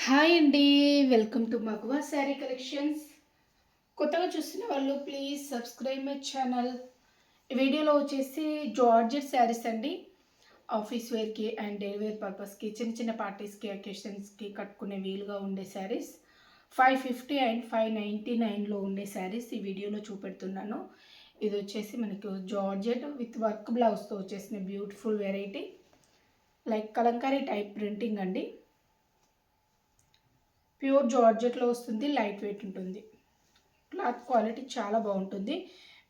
Hi అండి. Welcome to మగువా sari collections. కొత్తగా చూస్తున్న వాళ్ళు ప్లీజ్ సబ్స్క్రైబ్ మై ఛానల్. ఈ వీడియోలో వచ్చేసి జార్జెట్ శారీస్ అండి. ఆఫీస్ వేర్కి అండ్ డే వేర్ పర్పస్కి చిన్న చిన్న పార్టీస్కి అకేషన్స్కి కట్టుకునే వీలుగా ఉండే శారీస్ 550 అండ్ 599లో ఉండే శారీస్ ఈ వీడియోలో చూపెడుతున్నాను. ఇది వచ్చేసి మనకు జార్జెట్ విత్ వర్క్ బ్లౌజ్తో వచ్చేసిన beautiful variety, like Kalamkari type printing అండి. ప్యూర్ జార్జెట్లో వస్తుంది, లైట్ వెయిట్ ఉంటుంది. క్లాత్ క్వాలిటీ చాలా బాగుంటుంది.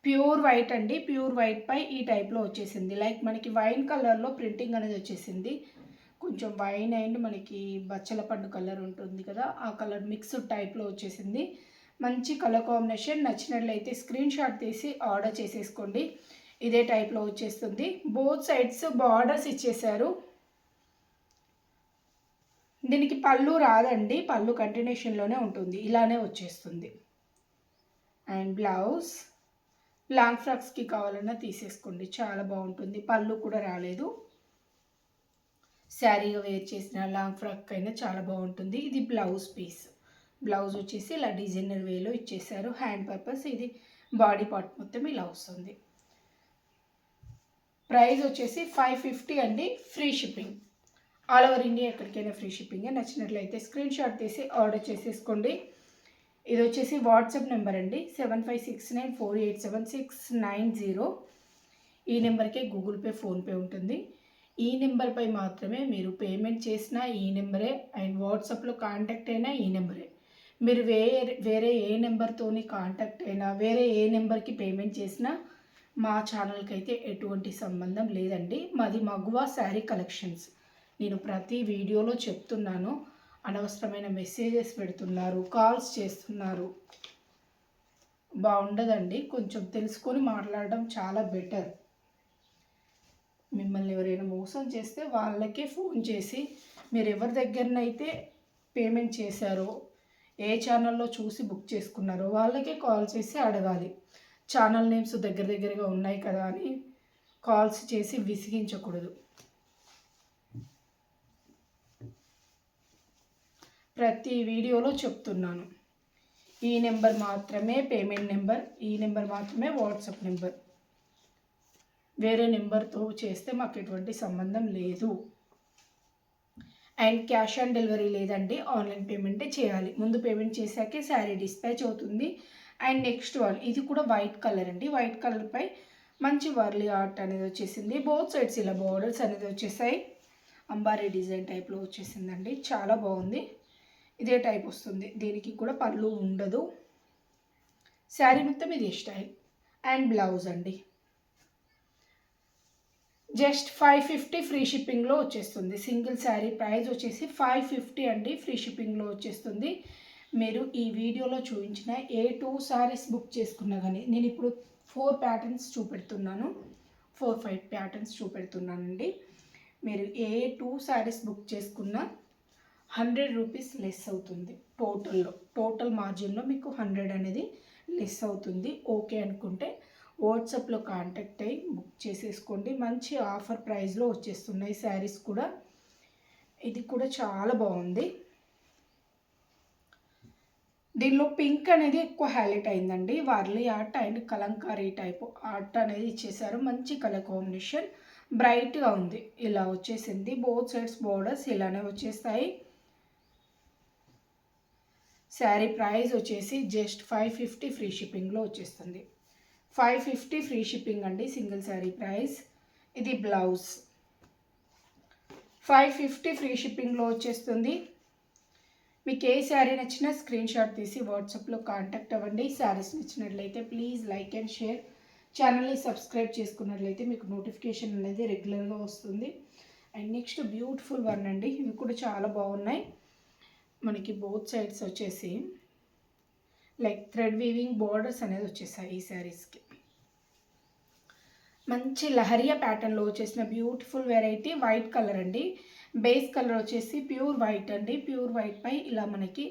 ప్యూర్ వైట్ అండి. ప్యూర్ వైట్ పై ఈ టైప్లో వచ్చేసింది. లైక్ మనకి వైన్ కలర్లో ప్రింటింగ్ అనేది వచ్చేసింది. కొంచెం వైన్ అండ్ మనకి బచ్చల పండు కలర్ ఉంటుంది కదా, ఆ కలర్ మిక్స్డ్ టైప్లో వచ్చేసింది. మంచి కలర్ కాంబినేషన్. నచ్చినట్లయితే స్క్రీన్ షాట్ తీసి ఆర్డర్ చేసేసుకోండి. ఇదే టైప్లో వచ్చేస్తుంది. బోత్ సైడ్స్ బార్డర్స్ ఇచ్చేసారు. దీనికి పళ్ళు రాదండి, పళ్ళు కంటిన్యూషన్లోనే ఉంటుంది, ఇలానే వచ్చేస్తుంది. అండ్ బ్లౌజ్ లాంగ్ ఫ్రాక్స్కి కావాలన్నా తీసేసుకోండి, చాలా బాగుంటుంది. పళ్ళు కూడా రాలేదు. శారీగా వేర్ చేసిన లాంగ్ ఫ్రాక్ అయినా చాలా బాగుంటుంది. ఇది బ్లౌజ్ పీస్. బ్లౌజ్ వచ్చేసి ఇలా డిజైనర్ వేలో ఇచ్చేసారు. హ్యాండ్ పర్పస్ ఇది బాడీ పార్ట్ మొత్తం ఇలా వస్తుంది. ప్రైస్ వచ్చేసి 550 అండి. Free shipping. All over India ఎక్కడికైనా ఫ్రీ షిప్పింగ్. నచ్చినట్లయితే స్క్రీన్ షాట్ తీసి ఆర్డర్ చేసేసుకోండి. ఇది వచ్చేసి వాట్సాప్ నెంబర్ అండి, 7569487690. ఈ నెంబర్కే గూగుల్ పే, ఫోన్పే ఉంటుంది. ఈ నెంబర్పై మాత్రమే మీరు పేమెంట్ చేసినా ఈ నెంబరే, అండ్ వాట్సాప్లో కాంటాక్ట్ అయినా ఈ నెంబరే. మీరు వేరే ఏ నెంబర్తోని కాంటాక్ట్ అయినా, వేరే ఏ నెంబర్కి పేమెంట్ చేసినా మా ఛానల్కి అయితే ఎటువంటి సంబంధం లేదండి. మాది మగువా శారీ కలెక్షన్స్. నేను ప్రతి వీడియోలో చెప్తున్నాను, అనవసరమైన మెసేజెస్ పెడుతున్నారు, కాల్స్ చేస్తున్నారు, బాగుండదండి. కొంచెం తెలుసుకొని మాట్లాడడం చాలా బెటర్. మిమ్మల్ని ఎవరైనా మోసం చేస్తే వాళ్ళకే ఫోన్ చేసి మీరు ఎవరి దగ్గరనైతే పేమెంట్ చేశారో, ఏ ఛానల్లో చూసి బుక్ చేసుకున్నారో వాళ్ళకే కాల్ చేసి అడగాలి. ఛానల్ నేమ్స్ దగ్గరగా ఉన్నాయి కదా అని కాల్స్ చేసి విసిగించకూడదు. ప్రతి వీడియోలో చెప్తున్నాను, ఈ నెంబర్ మాత్రమే పేమెంట్ నెంబర్, ఈ నెంబర్ మాత్రమే వాట్సాప్ నెంబర్. వేరే నెంబర్తో చేస్తే మాకు ఎటువంటి సంబంధం లేదు. అండ్ క్యాష్ ఆన్ డెలివరీ లేదండి, ఆన్లైన్ పేమెంటే చేయాలి. ముందు పేమెంట్ చేశాకే శారీ డిస్పాచ్ అవుతుంది. అండ్ నెక్స్ట్ వన్, ఇది కూడా వైట్ కలర్ అండి. వైట్ కలర్పై మంచి వర్లీ ఆర్ట్ అనేది వచ్చేసింది. బోత్ సైడ్స్ ఇలా బోర్డర్స్ అనేది వచ్చేసాయి. అంబారీ డిజైన్ టైప్లో వచ్చేసిందండి, చాలా బాగుంది. ఇదే టైప్ వస్తుంది. దీనికి కూడా పళ్ళు ఉండదు. శారీ మొత్తం ఇదే స్టైల్. అండ్ బ్లౌజ్ అండి జస్ట్ 550 ఫ్రీ షిప్పింగ్లో వచ్చేస్తుంది. సింగిల్ శారీ ప్రైస్ వచ్చేసి 550 అండి. ఫ్రీ షిప్పింగ్లో వచ్చేస్తుంది. మీరు ఈ వీడియోలో చూపించిన ఏ 2 శారీస్ బుక్ చేసుకున్నా కానీ, నేను ఇప్పుడు 4 ప్యాటర్న్స్ చూపెడుతున్నాను, 4-5 ప్యాటర్న్స్ చూపెడుతున్నానండి. మీరు ఏ 2 శారీస్ బుక్ చేసుకున్నా 100 రూపీస్ లెస్ అవుతుంది. టోటల్ మార్జిన్లో మీకు 100 అనేది లెస్ అవుతుంది. ఓకే అనుకుంటే వాట్సాప్లో కాంటాక్ట్ అయ్యి బుక్ చేసేసుకోండి. మంచి ఆఫర్ ప్రైస్లో వచ్చేస్తున్నాయి శారీస్ కూడా. ఇది కూడా చాలా బాగుంది. దీనిలో పింక్ అనేది ఎక్కువ హైలైట్ అయిందండి. Warli art and Kalamkari type art అనేది ఇచ్చేసారు. మంచి కలర్ కాంబినేషన్, బ్రైట్గా ఉంది. ఇలా వచ్చేసింది. బోత్ సైడ్స్ బోర్డర్స్ ఇలానే వచ్చేస్తాయి. శారీ ప్రైస్ వచ్చేసి జస్ట్ 550 ఫ్రీ షిప్పింగ్లో వచ్చేస్తుంది. 550 ఫ్రీ షిప్పింగ్ అండి, సింగిల్ శారీ ప్రైస్. ఇది బ్లౌజ్ 550 ఫ్రీ షిప్పింగ్లో వచ్చేస్తుంది. మీకు ఏ శారీ నచ్చినా స్క్రీన్ షాట్ తీసి వాట్సాప్లో కాంటాక్ట్ అవ్వండి. శారీస్ నచ్చినట్లయితే ప్లీజ్ లైక్ అండ్ షేర్. ఛానల్ని సబ్స్క్రైబ్ చేసుకున్నట్లయితే మీకు నోటిఫికేషన్ అనేది రెగ్యులర్గా వస్తుంది. అండ్ నెక్స్ట్ బ్యూటిఫుల్ వన్ అండి. ఇవి కూడా చాలా బాగున్నాయి. మనకి బోత్ సైడ్స్ వచ్చేసి లైక్ థ్రెడ్ వీవింగ్ బోర్డర్స్ అనేది వచ్చేసాయి ఈ శారీస్కి. మంచి లహరియా ప్యాటర్న్లో వచ్చేసిన బ్యూటిఫుల్ వెరైటీ. వైట్ కలర్ అండి. బేస్ కలర్ వచ్చేసి ప్యూర్ వైట్ అండి. ప్యూర్ వైట్ పై ఇలా మనకి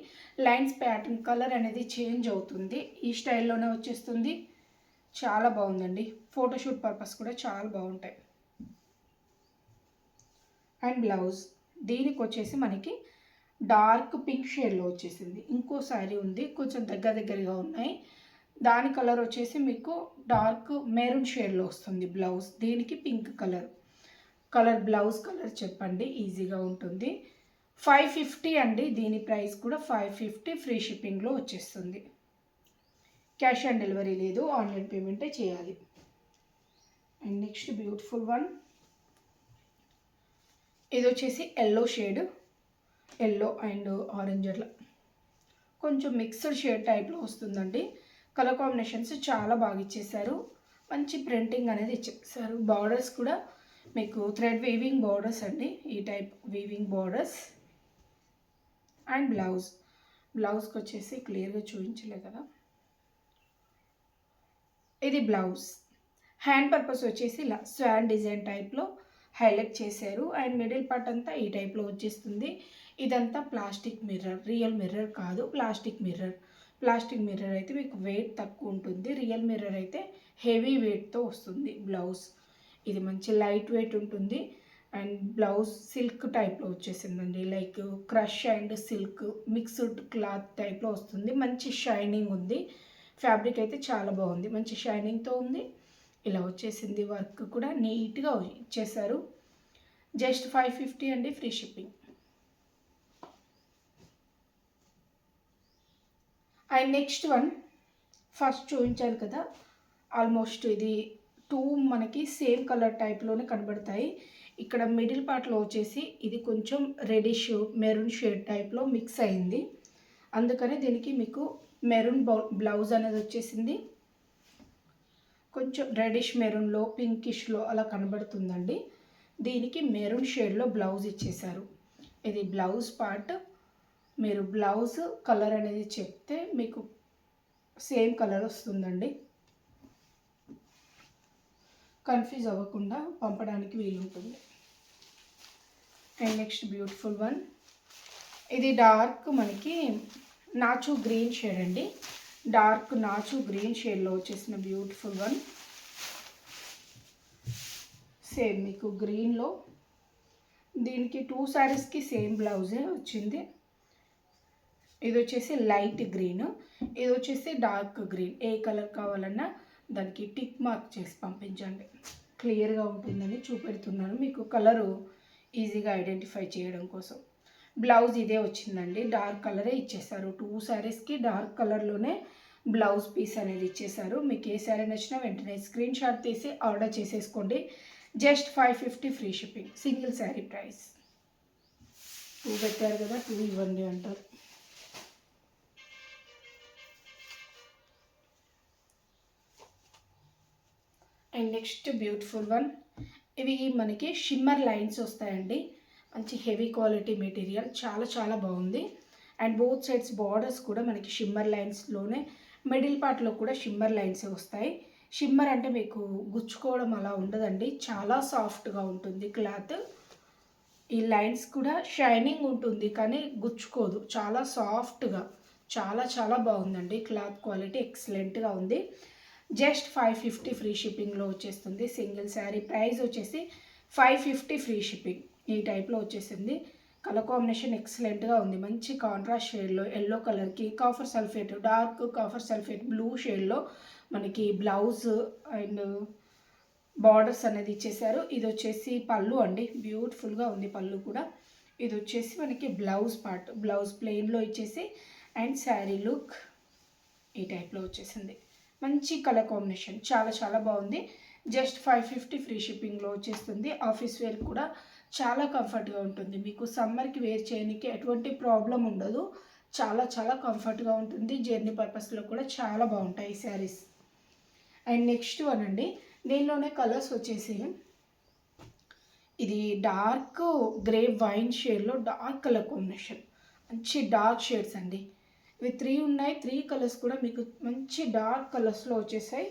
లైన్స్ ప్యాటర్న్ కలర్ అనేది చేంజ్ అవుతుంది. ఈ స్టైల్లోనే వచ్చేస్తుంది. చాలా బాగుందండి. ఫోటోషూట్ పర్పస్ కూడా చాలా బాగుంటాయి. అండ్ బ్లౌజ్ దీనికి వచ్చేసి మనకి డార్క్ పింక్ షేడ్లో వచ్చేసింది. ఇంకో శారీ ఉంది, కొంచెం దగ్గరగా ఉన్నాయి. దాని కలర్ వచ్చేసి మీకు డార్క్ మెరూన్ షేడ్లో వస్తుంది బ్లౌజ్. దీనికి పింక్ కలర్ బ్లౌజ్ కలర్ చెప్పండి, ఈజీగా ఉంటుంది. 550 అండి, దీని ప్రైస్ కూడా 550, ఫ్రీ షిప్పింగ్లో వచ్చేస్తుంది. క్యాష్ ఆన్ డెలివరీ లేదు, ఆన్లైన్ పేమెంటే చేయాలి. అండ్ నెక్స్ట్ బ్యూటిఫుల్ వన్, ఇది వచ్చేసి yellow shade, yellow and orange అట్లా కొంచెం మిక్స్డ్ షేడ్ టైప్లో వస్తుందండి. కలర్ కాంబినేషన్స్ చాలా బాగా ఇచ్చేసారు, మంచి ప్రింటింగ్ అనేది ఇచ్చేసారు. బార్డర్స్ కూడా మీకు థ్రెడ్ వీవింగ్ బార్డర్స్ అండి, ఈ టైప్ వీవింగ్ బార్డర్స్. అండ్ బ్లౌజ్కి వచ్చేసి క్లియర్గా చూపించలే కదా, ఇది బ్లౌజ్. హ్యాండ్ పర్పస్ వచ్చేసి ఇలా స్వాన్ డిజైన్ టైప్లో హైలైట్ చేశారు. అండ్ మిడిల్ పార్ట్ అంతా ఈ టైప్లో వచ్చేస్తుంది. ఇదంతా ప్లాస్టిక్ మిర్రర్, రియల్ మిర్రర్ కాదు, ప్లాస్టిక్ మిర్రర్ అయితే మీకు వెయిట్ తక్కువ ఉంటుంది, రియల్ మిర్రర్ అయితే హెవీ వెయిట్తో వస్తుంది బ్లౌజ్. ఇది మంచి లైట్ వెయిట్ ఉంటుంది. అండ్ బ్లౌజ్ సిల్క్ టైప్లో వచ్చేసిందండి, like crush and silk mixed cloth టైప్లో వస్తుంది. మంచి షైనింగ్ ఉంది, ఫ్యాబ్రిక్ అయితే చాలా బాగుంది, మంచి షైనింగ్తో ఉంది. ఇలా వచ్చేసింది, వర్క్ కూడా నీట్గా ఇచ్చేసారు. జస్ట్ 550 అండి, free shipping. And next one, first చూపించాను కదా, ఆల్మోస్ట్ ఇది 2 మనకి సేమ్ కలర్ టైప్లోనే కనబడతాయి. ఇక్కడ మిడిల్ పార్ట్లో వచ్చేసి ఇది కొంచెం రెడిష్ మెరూన్ షేడ్ టైప్లో మిక్స్ అయింది, అందుకని దీనికి మీకు మెరూన్ బ్లౌజ్ అనేది వచ్చేసింది. కొంచెం రెడిష్ మెరూన్లో పింకిష్లో అలా కనబడుతుందండి. దీనికి మెరూన్ షేడ్లో బ్లౌజ్ ఇచ్చేసారు. ఇది బ్లౌజ్ పార్ట్. మీరు బ్లౌజ్ కలర్ అనేది చెప్తే మీకు సేమ్ కలర్ వస్తుందండి, కన్ఫ్యూజ్ అవ్వకుండా పంపడానికి వీలుంటుంది. అండ్ నెక్స్ట్ బ్యూటిఫుల్ వన్, ఇది డార్క్ మనకి నాచు గ్రీన్ షేడ్ అండి, డార్క్ నాచు గ్రీన్ షేడ్లో వచ్చేసిన బ్యూటిఫుల్ వన్. సేమ్ మీకు గ్రీన్లో, దీనికి 2 శారీస్కి సేమ్ బ్లౌజే వచ్చింది. ఇది వచ్చేసి లైట్ గ్రీన్, ఇది వచ్చేసి డార్క్ గ్రీన్. ఏ కలర్ కావాలన్నా దానికి టిక్ మార్క్ చేసి పంపించండి, క్లియర్గా ఉంటుందని చూపెడుతున్నాను మీకు, కలరు ఈజీగా ఐడెంటిఫై చేయడం కోసం. బ్లౌజ్ ఇదే వచ్చిందండి, డార్క్ కలరే ఇచ్చేసారు. 2 శారీస్కి డార్క్ కలర్లోనే బ్లౌజ్ పీస్ అనేది ఇచ్చేసారు. మీకు ఏ శారీ నచ్చినా వెంటనే స్క్రీన్ షాట్ తీసి ఆర్డర్ చేసేసుకోండి. Just 550, free shipping. Single sari price 2 పెట్టారు కదా, 2 ఇవ్వండి అంటారు. అండ్ నెక్స్ట్ బ్యూటిఫుల్ వన్, ఇవి మనకి షిమ్మర్ లైన్స్ వస్తాయండి, మంచి హెవీ క్వాలిటీ మెటీరియల్, చాలా బాగుంది. అండ్ బోత్ సైడ్స్ బార్డర్స్ కూడా మనకి షిమ్మర్ లైన్స్లోనే, మిడిల్ పార్ట్లో కూడా షిమ్మర్ లైన్స్ వస్తాయి. షిమ్మర్ అంటే మీకు గుచ్చుకోవడం అలా ఉండదండి, చాలా సాఫ్ట్గా ఉంటుంది క్లాత్. ఈ లైన్స్ కూడా షైనింగ్ ఉంటుంది కానీ గుచ్చుకోదు, చాలా సాఫ్ట్గా, చాలా బాగుందండి. క్లాత్ క్వాలిటీ ఎక్సలెంట్గా ఉంది. జస్ట్ 550, ఫ్రీ షిప్పింగ్లో వచ్చేస్తుంది. సింగిల్ శారీ ప్రైస్ వచ్చేసి 550, ఫ్రీ షిప్పింగ్. ఈ టైప్లో వచ్చేసింది. కలర్ కాంబినేషన్ ఎక్సలెంట్గా ఉంది, మంచి కాంట్రాస్ట్ షేడ్లో ఎల్లో కలర్కి copper sulphate, dark copper sulphate blue షేడ్లో మనకి బ్లౌజ్ అండ్ బార్డర్స్ అనేది ఇచ్చేసారు. ఇది వచ్చేసి పళ్ళు అండి, బ్యూటిఫుల్గా ఉంది పళ్ళు కూడా. ఇది వచ్చేసి మనకి బ్లౌజ్ పార్ట్, బ్లౌజ్ ప్లెయిన్లో ఇచ్చేసి అండ్ శారీ లుక్ ఈ టైప్లో వచ్చేసింది. మంచి కలర్ కాంబినేషన్, చాలా బాగుంది. జస్ట్ 550, ఫ్రీ షిప్పింగ్లో వచ్చేస్తుంది. ఆఫీస్ వేర్ కూడా చాలా కంఫర్ట్గా ఉంటుంది, మీకు సమ్మర్కి వేర్ చేయడానికి ఎటువంటి ప్రాబ్లం ఉండదు, చాలా కంఫర్ట్గా ఉంటుంది. జర్నీ పర్పస్లో కూడా చాలా బాగుంటాయి ఈ శారీస్. అండ్ నెక్స్ట్ వన్ అండి, దీనిలోనే కలర్స్ వచ్చేసి ఇది డార్క్ గ్రే వైన్ షేడ్లో డార్క్ కలర్ కాంబినేషన్, మంచి డార్క్ షేడ్స్ అండి. ఇవి 3 ఉన్నాయి, 3 కలర్స్ కూడా మీకు మంచి డార్క్ కలర్స్లో వచ్చేసాయి.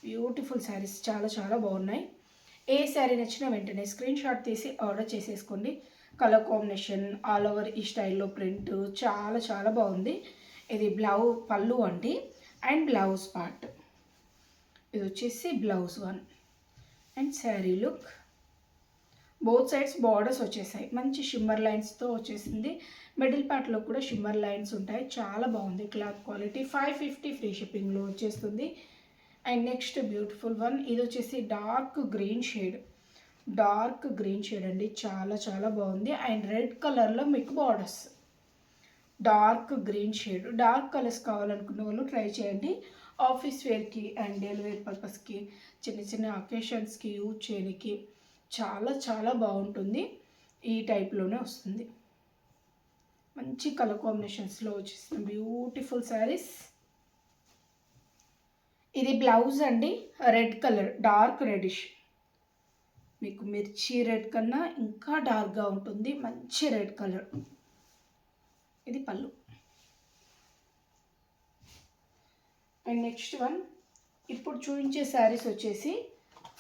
బ్యూటిఫుల్ శారీస్, చాలా బాగున్నాయి. ఏ శారీ నచ్చినా వెంటనే స్క్రీన్ షాట్ తీసి ఆర్డర్ చేసేసుకోండి. కలర్ కాంబినేషన్ ఆల్ ఓవర్ ఈ స్టైల్లో ప్రింట్ చాలా బాగుంది. ఇది పళ్ళు అండి అండ్ బ్లౌజ్ పార్ట్. ఇది వచ్చేసి blouse one and sari look. Both sides borders వచ్చేసాయి, మంచి షిమ్మర్ లైన్స్తో వచ్చేసింది. మిడిల్ పార్ట్లో కూడా షిమ్మర్ లైన్స్ ఉంటాయి. చాలా బాగుంది క్లాత్ క్వాలిటీ. 550 ఫ్రీ షిప్పింగ్లో వచ్చేస్తుంది. అండ్ నెక్స్ట్ బ్యూటిఫుల్ వన్, ఇది వచ్చేసి డార్క్ గ్రీన్ షేడ్ అండి. చాలా చాలా బాగుంది. అండ్ రెడ్ కలర్లో మీకు borders, dark green shade. Dark colours కావాలనుకున్న వాళ్ళు ట్రై చేయండి. ఆఫీస్ వేర్కి అండ్ డైలీ వేర్ పర్పస్కి, చిన్న చిన్న అకేషన్స్కి యూజ్ చేయడానికి చాలా చాలా బాగుంటుంది. ఈ టైప్లోనే వస్తుంది. మంచి కలర్ కాంబినేషన్స్లో వచ్చేసిన బ్యూటిఫుల్ శారీస్. ఇది బ్లౌజ్ అండి, రెడ్ కలర్, డార్క్ రెడిష్. మీకు మిర్చి రెడ్ కన్నా ఇంకా డార్క్గా ఉంటుంది, మంచి రెడ్ కలర్. ఇది పళ్ళు. అండ్ నెక్స్ట్ వన్, ఇప్పుడు చూపించే శారీస్ వచ్చేసి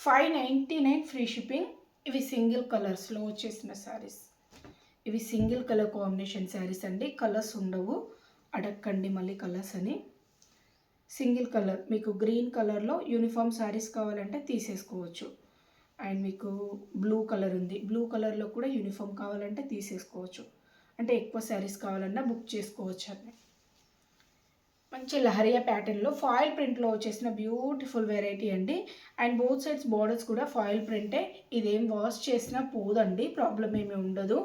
599 ఫ్రీ షిప్పింగ్. ఇవి సింగిల్ కలర్స్లో వచ్చేసిన శారీస్. ఇవి సింగిల్ కలర్ కాంబినేషన్ శారీస్ అండి. కలర్స్ ఉండవు, అడగండి మళ్ళీ కలర్స్ అని. సింగిల్ కలర్, మీకు గ్రీన్ కలర్లో యూనిఫామ్ శారీస్ కావాలంటే తీసేసుకోవచ్చు. అండ్ మీకు బ్లూ కలర్ ఉంది, బ్లూ కలర్లో కూడా యూనిఫామ్ కావాలంటే తీసేసుకోవచ్చు. అంటే ఎక్కువ శారీస్ కావాలన్నా బుక్ చేసుకోవచ్చు అని. మంచి లహరియా ప్యాటర్న్లో ఫాయిల్ ప్రింట్లో వచ్చేసిన బ్యూటిఫుల్ వెరైటీ అండి. అండ్ బోత్ సైడ్స్ బార్డర్స్ కూడా ఫాయిల్ ప్రింటే. ఇదేం వాష్ చేసినా పోదండి, ప్రాబ్లం ఏమీ ఉండదు.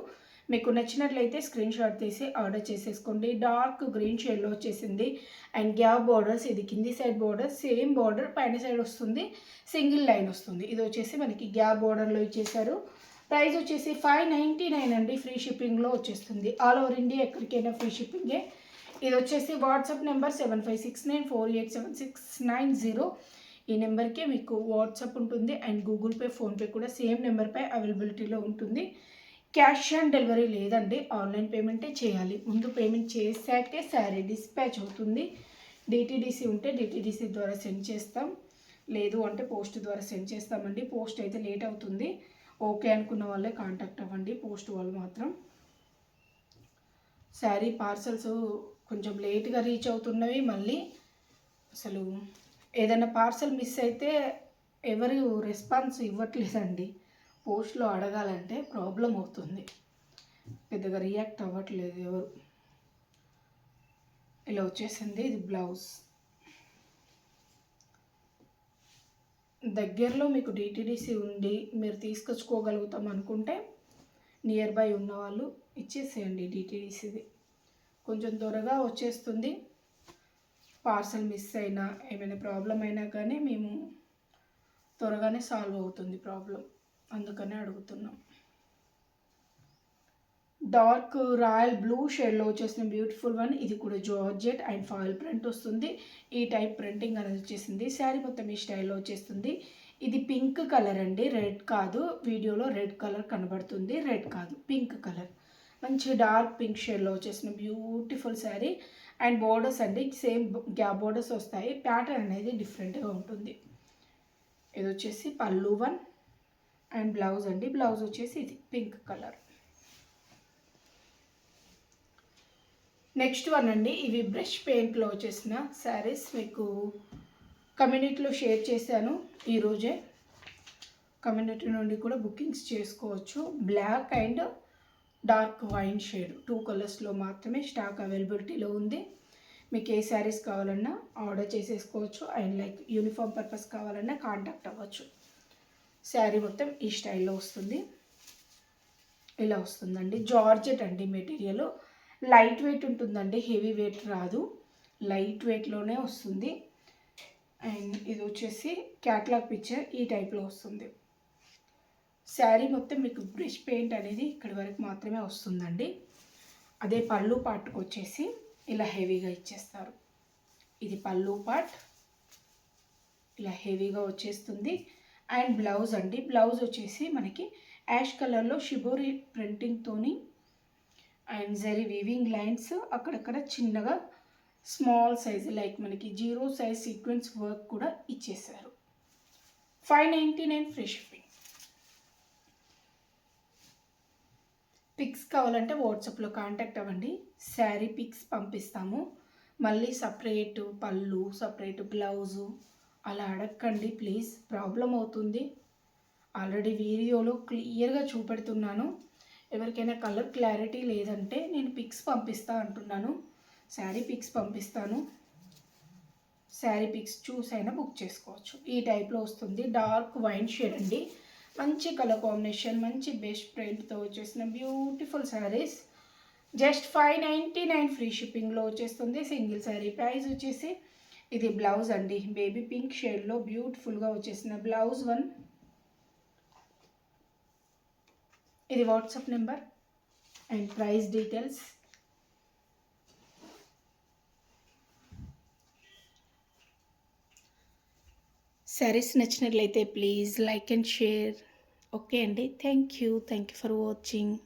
మీకు నచ్చినట్లయితే స్క్రీన్ షాట్ తీసి ఆర్డర్ చేసేసుకోండి. డార్క్ గ్రీన్ షేడ్లో వచ్చేసింది. అండ్ గ్యాప్ బార్డర్స్, ఇది కింది సైడ్ బార్డర్, సేమ్ బార్డర్ పైన సైడ్ వస్తుంది, సింగిల్ లైన్ వస్తుంది. ఇది వచ్చేసి మనకి గ్యాప్ బార్డర్లో ఇచ్చేసారు. ప్రైస్ వచ్చేసి 599 అండి. ఫ్రీ షిప్పింగ్లో వచ్చేస్తుంది. ఆల్ ఓవర్ ఇండియా ఎక్కడికైనా ఫ్రీ షిప్పింగే. ఇది వచ్చేసి వాట్సాప్ నెంబర్ 7569487690. ఈ నెంబర్కే మీకు వాట్సాప్ ఉంటుంది. అండ్ గూగుల్ పే, ఫోన్పే కూడా సేమ్ నెంబర్పై అవైలబిలిటీలో ఉంటుంది. క్యాష్ ఆన్ డెలివరీ లేదండి, ఆన్లైన్ పేమెంటే చేయాలి. ముందు పేమెంట్ చేశాకే శారీ డిస్పాచ్ అవుతుంది. డిటీడీసీ ఉంటే డిటీడీసీ ద్వారా సెండ్ చేస్తాం, లేదు అంటే పోస్ట్ ద్వారా సెండ్ చేస్తామండి. పోస్ట్ అయితే లేట్ అవుతుంది. ఓకే అనుకున్న వాళ్ళే కాంటాక్ట్ అవ్వండి, పోస్ట్ వాళ్ళు మాత్రం. శారీ పార్సల్స్ కొంచెం లేట్గా రీచ్ అవుతున్నవి. మళ్ళీ అసలు ఏదైనా పార్సల్ మిస్ అయితే ఎవరు రెస్పాన్స్ ఇవ్వట్లేదండి. పోస్ట్లో అడగాలంటే ప్రాబ్లం అవుతుంది, పెద్దగా రియాక్ట్ అవ్వట్లేదు ఎవరు. ఇలా వచ్చేసింది. ఇది బ్లౌజ్. దగ్గరలో మీకు డిటీడీసీ ఉండి మీరు తీసుకొచ్చుకోగలుగుతాం అనుకుంటే నియర్ బై ఉన్నవాళ్ళు ఇచ్చేసేయండి డిటీడీసీది. కొంచెం త్వరగా వచ్చేస్తుంది. పార్సల్ మిస్ అయినా ఏమైనా ప్రాబ్లం అయినా కానీ మేము త్వరగానే సాల్వ్ అవుతుంది ప్రాబ్లం, అందుకనే అడుగుతున్నాం. డార్క్ రాయల్ బ్లూ షేడ్లో వచ్చేసిన బ్యూటిఫుల్ వన్. ఇది కూడా జార్జెట్ అండ్ ఫాయిల్ ప్రింట్ వస్తుంది. ఈ టైప్ ప్రింటింగ్ అనేది వచ్చేసింది. శారీ మొత్తం ఈ స్టైల్లో వచ్చేస్తుంది. ఇది పింక్ కలర్ అండి, రెడ్ కాదు. వీడియోలో రెడ్ కలర్ కనబడుతుంది, రెడ్ కాదు, పింక్ కలర్. మంచి డార్క్ పింక్ షేడ్లో వచ్చేసిన బ్యూటిఫుల్ శారీ. అండ్ బోర్డర్స్ అండి సేమ్ గ్యాప్ బోర్డర్స్ వస్తాయి. ప్యాటర్న్ అనేది డిఫరెంట్గా ఉంటుంది. ఇది వచ్చేసి పళ్ళు వన్. అండ్ బ్లౌజ్ అండి, బ్లౌజ్ వచ్చేసి ఇది పింక్ కలర్. నెక్స్ట్ వన్ అండి, ఇవి బ్రష్ పెయింట్లో వచ్చేసిన శారీస్. మీకు కమ్యూనిటీలో షేర్ చేశాను ఈరోజే. కమ్యూనిటీ నుండి కూడా బుకింగ్స్ చేసుకోవచ్చు. Black and dark wine shade 2 కలర్స్లో మాత్రమే స్టాక్ అవైలబిలిటీలో ఉంది. మీకు ఏ శారీస్ కావాలన్నా ఆర్డర్ చేసేసుకోవచ్చు. అండ్ లైక్ యూనిఫామ్ పర్పస్ కావాలన్నా కాంటాక్ట్ అవ్వచ్చు. శారీ మొత్తం ఈ స్టైల్లో వస్తుంది. ఇలా వస్తుందండి. జార్జెట్ అండి మెటీరియల్. లైట్ వెయిట్ ఉంటుందండి, హెవీ వెయిట్ రాదు, లైట్ వెయిట్లోనే వస్తుంది. అండ్ ఇది వచ్చేసి క్యాట్లాగ్ పిక్చర్ ఈ టైప్లో వస్తుంది. శారీ మొత్తం మీకు బ్రష్ పెయింట్ అనేది ఇక్కడి వరకు మాత్రమే వస్తుందండి. అదే పళ్ళు పార్ట్కి వచ్చేసి ఇలా హెవీగా ఇచ్చేస్తారు. ఇది పళ్ళు పార్ట్ ఇలా హెవీగా వచ్చేస్తుంది. అండ్ బ్లౌజ్ అండి, బ్లౌజ్ వచ్చేసి మనకి యాష్ కలర్లో షిబోరి ప్రింటింగ్తోని అండ్ జరీ వీవింగ్ లైన్స్ అక్కడక్కడ చిన్నగా స్మాల్ సైజ్ లైక్ మనకి 0 సైజ్ సీక్వెన్స్ వర్క్ కూడా ఇచ్చేసారు. 599 ఫ్రీ షిప్పింగ్. పిక్స్ కావాలంటే వాట్సాప్లో కాంటాక్ట్ అవ్వండి, శారీ పిక్స్ పంపిస్తాము. మళ్ళీ సపరేటు పళ్ళు, సపరేటు బ్లౌజు అలా అడగండి ప్లీజ్, ప్రాబ్లం అవుతుంది. ఆల్రెడీ వీడియోలో క్లియర్గా చూపెడుతున్నాను. ఎవరికైనా కలర్ క్లారిటీ లేదంటే నేను పిక్స్ పంపిస్తా అంటున్నాను. శారీ పిక్స్ పంపిస్తాను. శారీ పిక్స్ చూసైనా బుక్ చేసుకోవచ్చు. ఈ టైప్లో వస్తుంది. డార్క్ వైన్ షేడ్ అండి. మంచి కలర్ కాంబినేషన్, మంచి బెస్ట్ ప్రింట్తో వచ్చేసిన బ్యూటిఫుల్ శారీస్. జస్ట్ 599 ఫ్రీ షిప్పింగ్లో వచ్చేస్తుంది. సింగిల్ శారీ ప్రైస్ వచ్చేసి, ఇది బ్లౌజ్ అండి. బేబీ పింక్ షేడ్లో బ్యూటిఫుల్గా వచ్చేసిన బ్లౌజ్ వన్. ఇది WhatsApp number and price details. Sarees నచ్చినట్లయితే please like and share. Okay అండి. Thank you for watching.